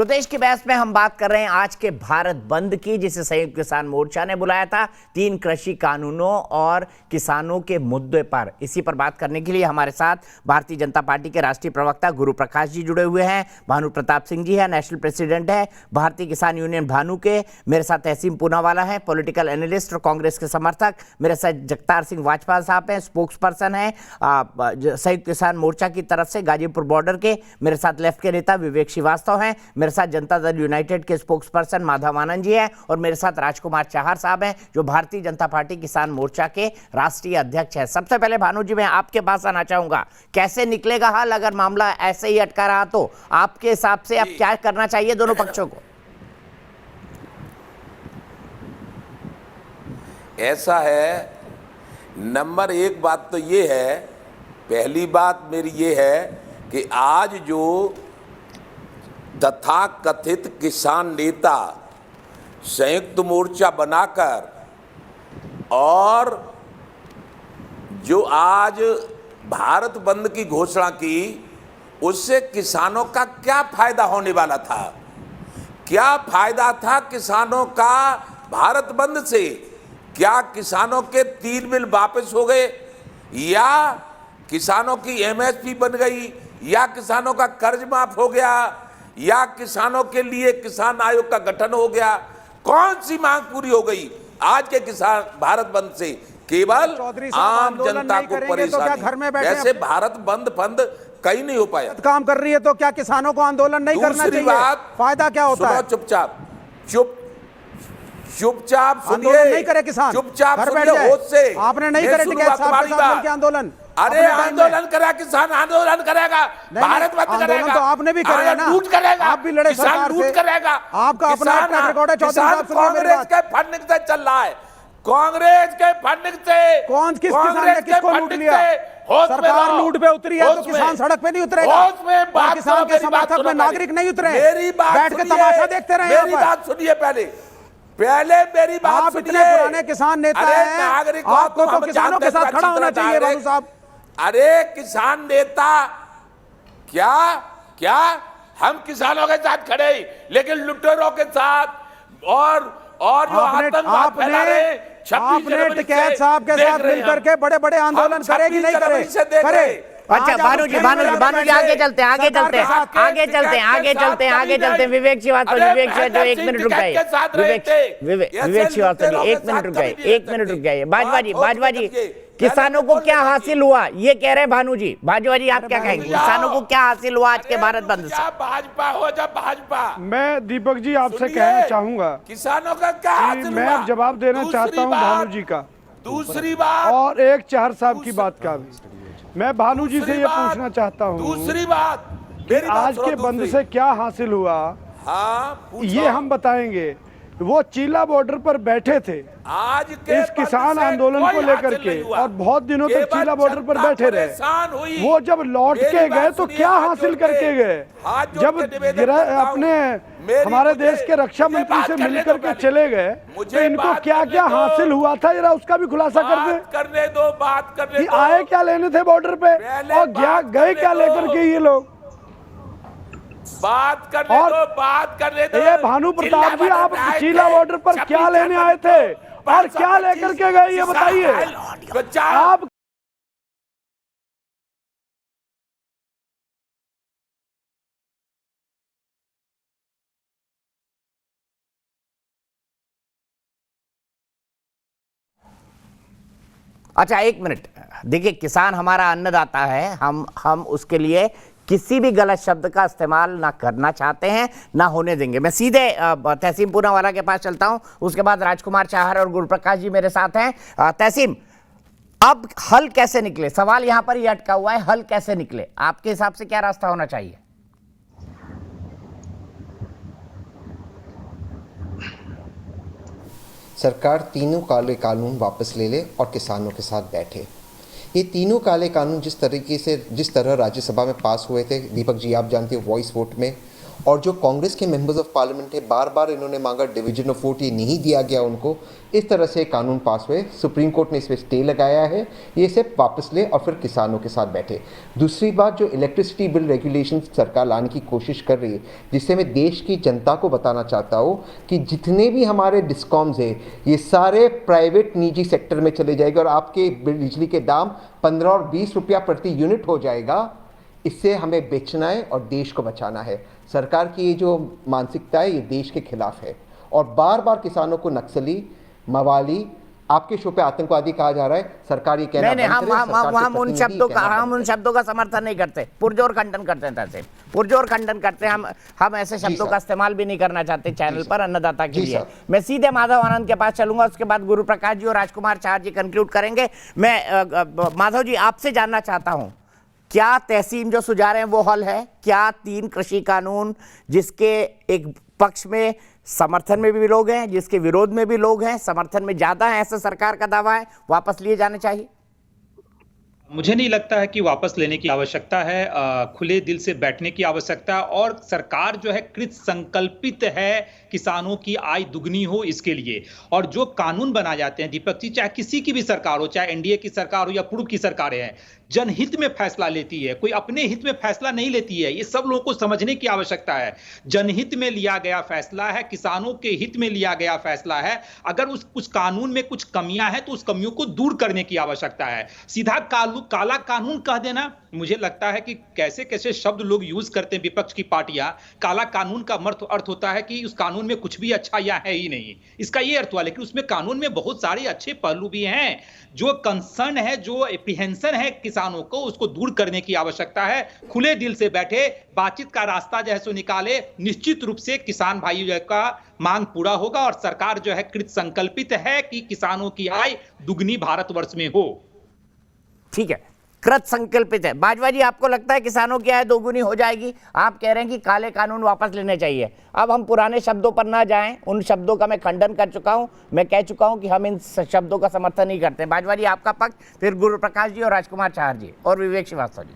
तो देश की बहस में हम बात कर रहे हैं आज के भारत बंद की, जिसे संयुक्त किसान मोर्चा ने बुलाया था 3 कृषि कानूनों और किसानों के मुद्दे पर। इसी पर बात करने के लिए हमारे साथ भारतीय जनता पार्टी के राष्ट्रीय प्रवक्ता गुरु प्रकाश जी जुड़े हुए हैं। भानु प्रताप सिंह जी है, नेशनल प्रेसिडेंट है भारतीय किसान यूनियन भानु के। मेरे साथ तहसीन पूनावाला है, पॉलिटिकल एनालिस्ट और कांग्रेस के समर्थक। मेरे साथ जगतार सिंह वाजपेयी साहब हैं, स्पोक्स पर्सन है संयुक्त किसान मोर्चा की तरफ से गाजीपुर बॉर्डर के। मेरे साथ लेफ्ट के नेता विवेक श्रीवास्तव हैं। मेरे साथ जनता दल यूनाइटेड के स्पोक्स पर्सन माधव आनंद जी हैं और मेरे साथ राजकुमार चाहर साहब हैं जो भारतीय जनता पार्टी किसान मोर्चा के राष्ट्रीय अध्यक्ष हैं। सबसे पहले भानु जी मैं आपके पास आना चाहूंगा, कैसे निकलेगा हल? अगर मामला ऐसे ही अटका रहा तो आपके हिसाब से अब क्या करना चाहिए दोनों पक्षों को? ऐसा है, नंबर 1 बात तो ये है, पहली बात मेरी ये है कि आज जो तथाकथित किसान नेता संयुक्त मोर्चा बनाकर और जो आज भारत बंद की घोषणा की, उससे किसानों का क्या फायदा होने वाला था? क्या फायदा था किसानों का भारत बंद से? क्या किसानों के 3 बिल वापस हो गए, या किसानों की एमएसपी बन गई, या किसानों का कर्ज माफ हो गया, या किसानों के लिए किसान आयोग का गठन हो गया? कौन सी मांग पूरी हो गई आज के किसान भारत बंद से? केवल आम जनता को परेशानी। ऐसे भारत बंद कहीं नहीं हो पाया। काम कर रही है तो क्या किसानों को आंदोलन नहीं करना चाहिए? फायदा क्या होता है? चुपचाप सुनिए, नहीं करे किसान, चुपचाप घर बैठ सुनिए, जाए। होश से आपने नहीं करे टिकैत साहब के साथ मिलकर आंदोलन। अरे आंदोलन करा, किसान आंदोलन करेगा, भारत बंद करेगा, तो आपने भी करे ना, लूट करेगा, आप भी लड़े सरकार से, लूट करेगा। आपका अपना ट्रैक रिकॉर्ड है। कांग्रेस के फंडिंग से चल रहा है, कांग्रेस के फंडिंग से। कौन किस किसान ने किसको लूट लिया? सरकार लूट पे उतरी है तो किसान सड़क पे नहीं उतरेगा, किसान के समर्थक में नागरिक नहीं उतरे, बैठ के तमाशा देखते रहे। मेरी बात सुनिए, पहले मेरी बात आप इतने पुराने किसान नेता हैं, आपको तो किसानों के साथ खड़ा होना चाहिए भानु साहब। अरे किसान नेता क्या हम किसानों के साथ खड़े, लेकिन लुटेरों के साथ और जो आतंकवाद फैला रहे, आपने टिकैत साहब के साथ मिलकर के बड़े बड़े आंदोलन करेगी नहीं करे? अच्छा भानु जी आगे चलते हैं विवेक श्रीवास्तव जी, एक मिनट रुक जाइए। विवेक श्रीवास्तव जी एक मिनट रुक जाइए। बाजवा जी किसानों को क्या हासिल हुआ ये कह रहे हैं भानु जी। बाजवा जी आप क्या कहेंगे, किसानों को क्या हासिल हुआ आज के भारत बंद से? भाजपा हो जब भाजपा। मैं दीपक जी आपसे कहना चाहूंगा, किसानों का क्या हासिल हुआ? मैं जवाब देना चाहता हूं भानु जी का, दूसरी बात, और एक चाहर साहब की बात का भी मैं भानु जी से ये पूछना चाहता हूँ। दूसरी बात, आज के बंद से क्या हासिल हुआ? ये हम बताएंगे। वो चीला बॉर्डर पर बैठे थे आज के इस किसान आंदोलन को लेकर के, और बहुत दिनों तक चीला बॉर्डर पर बैठे रहे। वो जब लौट के गए तो क्या हासिल करके गए? जब अपने हमारे देश के रक्षा मंत्री से मिलकर के चले गए तो इनको क्या क्या हासिल हुआ था, जरा उसका भी खुलासा करने दो। बात करने दो, आए क्या लेने थे बॉर्डर पे और गए क्या लेकर के ये लोग? बात करने दो। ये भानु प्रताप जी, आप चीला बॉर्डर पर क्या लेने आए थे और क्या लेकर के गए ये बताइए आप। अच्छा एक मिनट देखिए, किसान हमारा अन्नदाता है, हम उसके लिए किसी भी गलत शब्द का इस्तेमाल ना करना चाहते हैं, ना होने देंगे। मैं सीधे तहसीन पूनावाला के पास चलता हूं, उसके बाद राजकुमार चाहर और गुरु प्रकाश जी मेरे साथ हैं। तहसीन, अब हल कैसे निकले? सवाल यहां पर ही अटका हुआ है, हल कैसे निकले? आपके हिसाब से क्या रास्ता होना चाहिए? सरकार तीनों काले कानून वापस ले ले और किसानों के साथ बैठे। ये तीनों काले कानून जिस तरह राज्यसभा में पास हुए थे, दीपक जी आप जानते हो, वॉइस वोट में, और जो कांग्रेस के मेंबर्स ऑफ पार्लियामेंट है, बार बार इन्होंने मांगा डिवीजन ऑफ वोट, ये नहीं दिया गया उनको, इस तरह से कानून पास हुए। सुप्रीम कोर्ट ने इस पर स्टे लगाया है, ये सिर्फ वापस ले और फिर किसानों के साथ बैठे। दूसरी बात, जो इलेक्ट्रिसिटी बिल रेगुलेशन सरकार लाने की कोशिश कर रही है, जिससे मैं देश की जनता को बताना चाहता हूँ कि जितने भी हमारे डिस्कॉम्स है ये सारे प्राइवेट निजी सेक्टर में चले जाएंगे और आपके बिजली के दाम 15 और 20 रुपया प्रति यूनिट हो जाएगा। इससे हमें बेचना है और देश को बचाना है। सरकार की ये जो मानसिकता है ये देश के खिलाफ है और बार बार किसानों को नक्सली, मवाली, आपके शो पे आतंकवादी कहा जा रहा है। सरकार ये कहना नहीं, हम उन शब्दों का समर्थन नहीं करते, पुरजोर खंडन करते हैं। तहसील पुरजोर खंडन करते हैं हम ऐसे शब्दों का इस्तेमाल भी नहीं करना चाहते चैनल पर अन्नदाता के लिए। मैं सीधे माधव आनंद के पास चलूंगा, उसके बाद गुरु प्रकाश जी और राजकुमार चार जी कंक्लूड करेंगे। मैं माधव जी आपसे जानना चाहता हूं, क्या तहसीन जो सुझा रहे हैं वो हल है? क्या 3 कृषि कानून जिसके एक पक्ष में समर्थन में भी लोग हैं, जिसके विरोध में भी लोग हैं, समर्थन में ज्यादा है ऐसा सरकार का दावा है, वापस लिए जाने चाहिए? मुझे नहीं लगता है कि वापस लेने की आवश्यकता है। खुले दिल से बैठने की आवश्यकता है और सरकार जो है कृत संकल्पित है किसानों की आय दुगनी हो इसके लिए। और जो कानून बनाए जाते हैं दीपक जी, चाहे किसी की भी सरकार हो, चाहे एनडीए की सरकार हो या पूर्व की सरकारें हैं, जनहित में फैसला लेती है, कोई अपने हित में फैसला नहीं लेती है। ये सब लोगों को समझने की आवश्यकता है। जनहित में लिया गया फैसला है, किसानों के हित में लिया गया फैसला है। अगर उस कानून में कुछ कमियां हैं तो उस कमियों को दूर करने की आवश्यकता है। सीधा काला कानून कह देना, मुझे लगता है कि कैसे कैसे शब्द लोग यूज करते हैं विपक्ष की पार्टियां। काला कानून का अर्थ होता है कि उस कानून में कुछ भी अच्छा या है ही नहीं, इसका ये अर्थ हुआ। लेकिन उसमें कानून में बहुत सारे अच्छे पहलू भी हैं। जो कंसर्न है, जो एप्रीहेंशन है किसानों को, उसको दूर करने की आवश्यकता है। खुले दिल से बैठे, बातचीत का रास्ता जो है सो निकाले। निश्चित रूप से किसान भाइयों का मांग पूरा होगा और सरकार जो है कृत संकल्पित है कि किसानों की आय दुगनी भारतवर्ष में हो। ठीक है, कृत संकल्पित है। बाजवा जी, आपको लगता है किसानों की आय दोगुनी हो जाएगी? आप कह रहे हैं कि काले कानून वापस लेने चाहिए। अब हम पुराने शब्दों पर ना जाएं, उन शब्दों का मैं खंडन कर चुका हूं। मैं कह चुका हूं कि हम इन शब्दों का समर्थन नहीं करते। बाजवा जी आपका पक्ष, फिर गुरु प्रकाश जी और राजकुमार चार जी और विवेक श्रीवास्तव जी।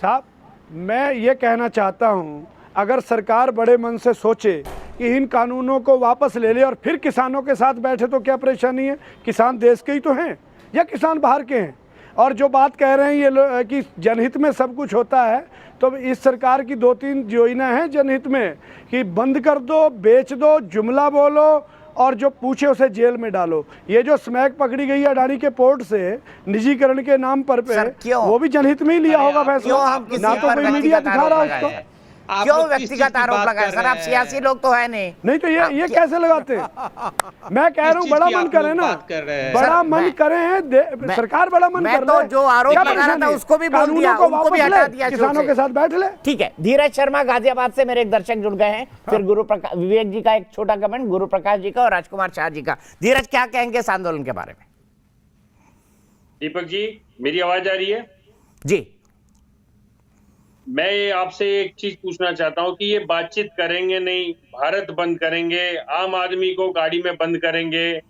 साहब, मैं ये कहना चाहता हूं, अगर सरकार बड़े मन से सोचे कि इन कानूनों को वापस ले ले और फिर किसानों के साथ बैठे तो क्या परेशानी है? किसान देश के ही तो हैं या किसान बाहर के हैं? और जो बात कह रहे हैं ये कि जनहित में सब कुछ होता है, तो इस सरकार की 2-3 योजना है जनहित में कि बंद कर दो, बेच दो, जुमला बोलो और जो पूछे उसे जेल में डालो। ये जो स्मैक पकड़ी गई है अडानी के पोर्ट से निजीकरण के नाम पर वो भी जनहित में ही लिया होगा फैसला, ना तो कोई मीडिया दिखा रहा उसको। क्यों व्यक्तिगत आरोप लगाए सर? आप सियासी लोग तो है नहीं तो ये कैसे लगाते? मैं कह रहा हूँ बड़ा मन करे ना, बड़ा मन करे हैं सरकार, बड़ा मन कर रहा है। जो आरोप लगा रहा था उसको भी बोल दिया, उनको भी हटा दिया, किसानों के साथ बैठ ले। ठीक है, धीरज शर्मा गाजियाबाद से मेरे एक दर्शक जुड़ गए हैं। फिर विवेक जी का एक छोटा कमेंट, गुरु प्रकाश जी का और राजकुमार शाह जी का। धीरज, क्या कहेंगे इस आंदोलन के बारे में? दीपक जी, मेरी आवाज आ रही है? जी, मैं आपसे एक चीज पूछना चाहता हूं कि ये बातचीत करेंगे नहीं, भारत बंद करेंगे, आम आदमी को गाड़ी में बंद करेंगे।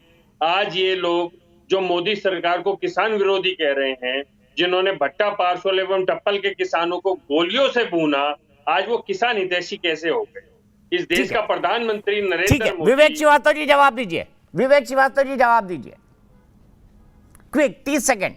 आज ये लोग जो मोदी सरकार को किसान विरोधी कह रहे हैं, जिन्होंने भट्टा पार्सल एवं टप्पल के किसानों को गोलियों से भूना, आज वो किसान हितैषी कैसे हो गए? इस देश का प्रधानमंत्री नरेंद्र मोदी। विवेक श्रीवास्तव जी जवाब दीजिए। विवेक श्रीवास्तव जी जवाब दीजिए, क्विक, 30 सेकेंड।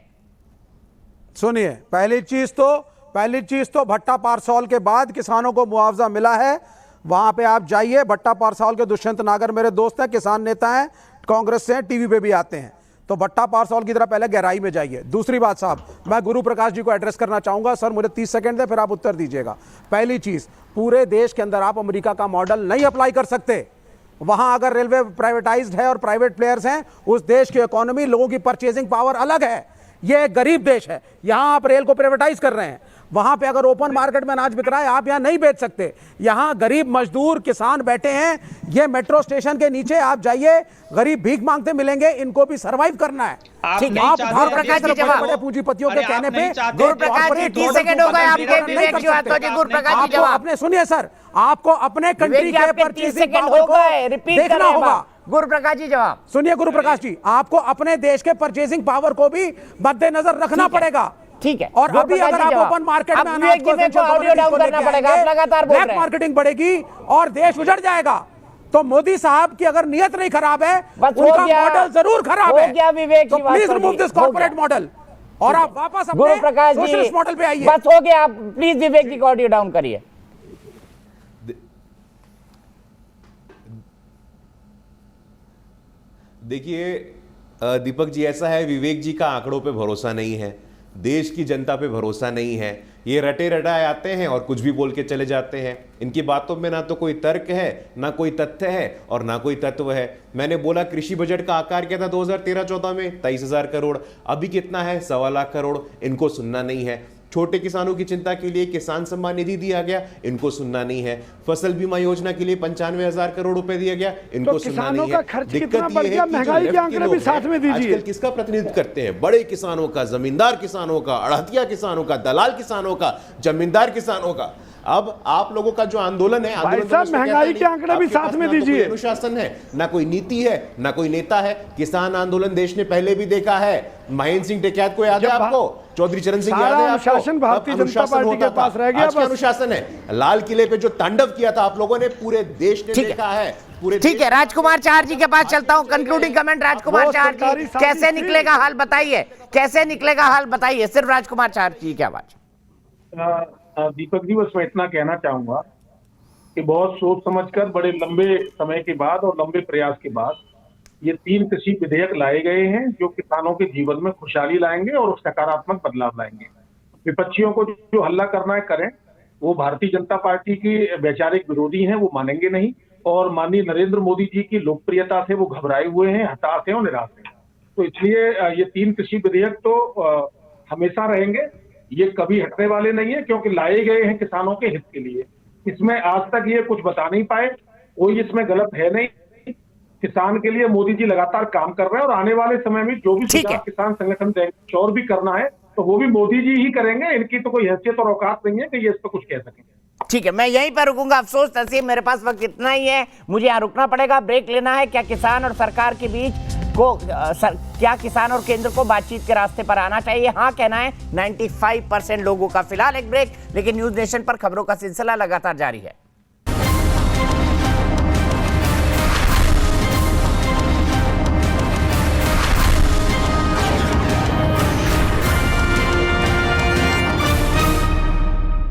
सुनिए, पहली चीज तो भट्टा पारसौल के बाद किसानों को मुआवजा मिला है। वहां पे आप जाइए, भट्टा पारसौल के दुष्यंत नागर मेरे दोस्त हैं, किसान नेता हैं, कांग्रेस से हैं, टीवी पे भी आते हैं। तो भट्टा पारसौल की तरह पहले गहराई में जाइए। दूसरी बात साहब, मैं गुरु प्रकाश जी को एड्रेस करना चाहूंगा। सर मुझे 30 सेकंड दें, फिर आप उत्तर दीजिएगा। पहली चीज, पूरे देश के अंदर आप अमेरिका का मॉडल नहीं अप्लाई कर सकते। वहां अगर रेलवे प्राइवेटाइज्ड है और प्राइवेट प्लेयर्स हैं, उस देश की इकोनॉमी, लोगों की परचेजिंग पावर अलग है। यह एक गरीब देश है, यहां आप रेल को प्राइवेटाइज कर रहे हैं। वहां पे अगर ओपन मार्केट में अनाज बिक रहा है, आप यहां नहीं बेच सकते। यहां गरीब मजदूर किसान बैठे हैं। ये मेट्रो स्टेशन के नीचे आप जाइए, गरीब भीख मांगते मिलेंगे, इनको भी सरवाइव करना है। ठीक है, गुरु प्रकाश जी जवाब। बड़े पूंजीपतियों के कहने पे गुरु प्रकाश जी 30 सेकंड हो गए आपके। विवेक श्रीवास्तव जी, गुरु प्रकाश जी जवाब। आपने सुनिए सर, आपको अपने कंट्री के परचेजिंग पावर को देखना होगा। गुरु प्रकाश जी जवाब सुनिए। गुरु प्रकाश जी, आपको अपने देश के परचेजिंग पावर को भी मद्देनजर रखना पड़ेगा। ठीक है। और अभी अगर आप ओपन मार्केट में अनाज को ऑडियो डाउन करना पड़ेगा, आप लगातार बोल रहे हैं। मार्केटिंग बढ़ेगी और देश उजड़ जाएगा। तो मोदी साहब की अगर नियत नहीं खराब है, उनका मॉडल जरूर खराब है। विवेक, तो please remove this corporate model और आप वापस गुरु अपने प्रकाश जी सोशलिस्ट मॉडल पे आइए। बस हो गया, आप प्लीज विवेक जी को ऑडियो डाउन करिए। देखिए दीपक जी, ऐसा है, विवेक जी का आंकड़ों पे भरोसा नहीं है, देश की जनता पे भरोसा नहीं है। ये रटे रटाए आते हैं और कुछ भी बोल के चले जाते हैं। इनकी बातों में ना तो कोई तर्क है, ना कोई तथ्य है और ना कोई तत्व है। मैंने बोला कृषि बजट का आकार क्या था 2013-14 में, 23,000 करोड़। अभी कितना है? 1.25 लाख करोड़। इनको सुनना नहीं है। छोटे किसानों की चिंता के लिए किसान सम्मान निधि दिया गया, इनको सुनना नहीं है। फसल बीमा योजना के लिए 95,000 करोड़ रुपए दिया गया, इनको सुनना नहीं है। कितना बढ़ गया, महंगाई के आंकड़े भी साथ में दीजिए। आजकल किसका प्रतिनिधित्व करते हैं? बड़े किसानों का, जमींदार किसानों का, अड़हतिया किसानों का, दलाल किसानों का, जमींदार किसानों का। अब आप लोगों का जो आंदोलन है, महंगाई के आंकड़े भी साथ में दीजिए। अनुशासन है, ना कोई नीति है, ना कोई नेता है। किसान आंदोलन देश ने पहले भी देखा है। महेंद्र सिंह टिकैत को याद है आपको? चौधरी चरण सिंह याद है आपको? अनुशासन भारतीय जनता पार्टी के पास रह गया। आज का अनुशासन है। लाल किले पे जो तांडव किया था आप लोगों ने, पूरे देश ने देखा है। ठीक है, राजकुमार चाहर जी के पास चलता हूं। कंक्लूडिंग कमेंट राजकुमार चाहर जी, कैसे निकलेगा हाल बताइए, कैसे निकलेगा हाल बताइए, सिर्फ राजकुमार चाहर जी की आवाज। दीपक जी, बस मैं इतना कहना चाहूंगा कि बहुत सोच समझकर, बड़े लंबे समय के बाद और लंबे प्रयास के बाद ये 3 कृषि विधेयक लाए गए हैं जो किसानों के जीवन में खुशहाली लाएंगे और सकारात्मक बदलाव लाएंगे। विपक्षियों को जो हल्ला करना है करें, वो भारतीय जनता पार्टी की वैचारिक विरोधी हैं, वो मानेंगे नहीं। और माननीय नरेंद्र मोदी जी की लोकप्रियता से वो घबराए हुए हैं, हताश हैं और निराश हैं। तो इसलिए ये 3 कृषि विधेयक तो हमेशा रहेंगे, ये कभी हटने वाले नहीं है, क्योंकि लाए गए हैं किसानों के हित के लिए। इसमें आज तक ये कुछ बता नहीं पाए, कोई इसमें गलत है नहीं। किसान के लिए मोदी जी लगातार काम कर रहे हैं और आने वाले समय में जो भी किसान संगठन देंगे और भी करना है तो वो भी मोदी जी ही करेंगे। इनकी तो कोई हैसियत और औकात नहीं है कि ये इस पर कुछ कह सकें। ठीक है, मैं यहीं पर रुकूंगा। अफसोस नसीब, मेरे पास वक्त इतना ही है, मुझे यहाँ रुकना पड़ेगा, ब्रेक लेना है। क्या किसान और सरकार के बीच को क्या किसान और केंद्र को बातचीत के रास्ते पर आना चाहिए? हाँ कहना है 95% लोगों का। फिलहाल एक ब्रेक, लेकिन न्यूज नेशन पर खबरों का सिलसिला लगातार जारी है।